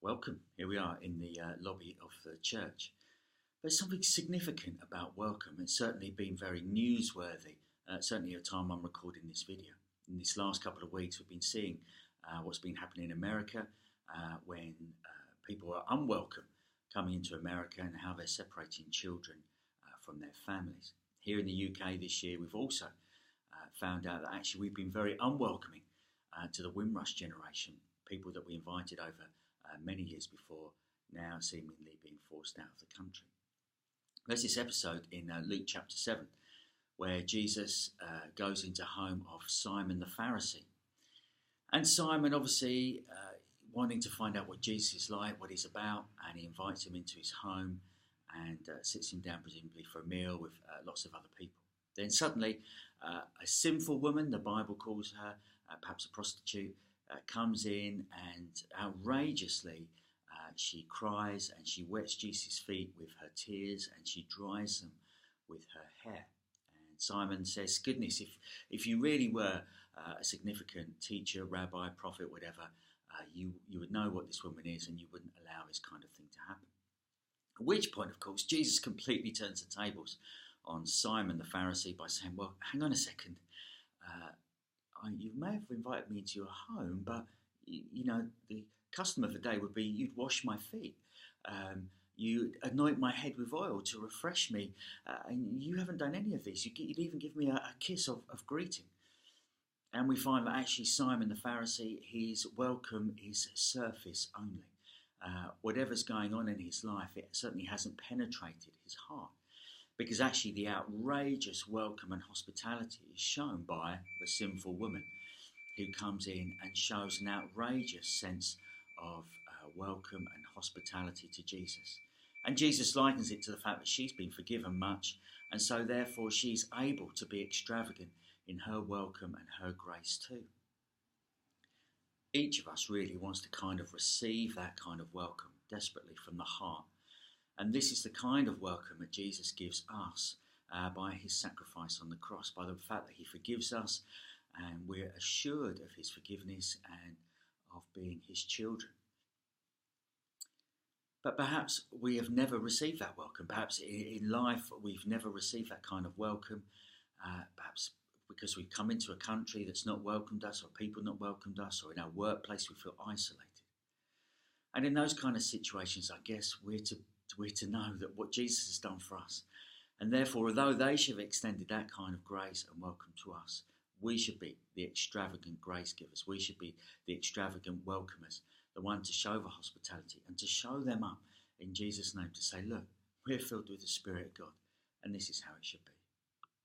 Welcome. Here we are in the lobby of the church. There's something significant about welcome. It's certainly been very newsworthy, certainly at the time I'm recording this video. In this last couple of weeks, we've been seeing what's been happening in America when people are unwelcome coming into America and how they're separating children from their families. Here in the UK this year, we've also found out that actually we've been very unwelcoming to the Windrush generation, people that we invited over many years before, now seemingly being forced out of the country. There's this episode in Luke chapter 7 where Jesus goes into home of Simon the Pharisee. And Simon, obviously wanting to find out what Jesus is like, what he's about, and he invites him into his home and sits him down presumably for a meal with lots of other people. Then suddenly a sinful woman, the Bible calls her, perhaps a prostitute, comes in and outrageously she cries and she wets Jesus' feet with her tears and she dries them with her hair. And Simon says, goodness, if you really were a significant teacher, rabbi, prophet, whatever, you would know what this woman is and you wouldn't allow this kind of thing to happen. At which point, of course, Jesus completely turns the tables on Simon the Pharisee by saying, well, hang on a second, you may have invited me into your home, but the custom of the day would be you'd wash my feet, you'd anoint my head with oil to refresh me, and you haven't done any of this. You'd even give me a kiss of greeting. And we find that actually Simon the Pharisee, his welcome is surface only. Whatever's going on in his life, it certainly hasn't penetrated his heart. Because actually the outrageous welcome and hospitality is shown by the sinful woman who comes in and shows an outrageous sense of welcome and hospitality to Jesus. And Jesus likens it to the fact that she's been forgiven much, and so therefore she's able to be extravagant in her welcome and her grace too. Each of us really wants to kind of receive that kind of welcome desperately from the heart. And this is the kind of welcome that Jesus gives us by his sacrifice on the cross, by the fact that he forgives us and we're assured of his forgiveness and of being his children. But perhaps we have never received that welcome. Perhaps in life we've never received that kind of welcome, perhaps because we've come into a country that's not welcomed us, or people not welcomed us, or in our workplace we feel isolated. And in those kind of situations, I guess we're to know that what Jesus has done for us. And therefore, although they should have extended that kind of grace and welcome to us, we should be the extravagant grace givers. We should be the extravagant welcomers, the one to show the hospitality and to show them up in Jesus' name, to say, look, we're filled with the Spirit of God, and this is how it should be.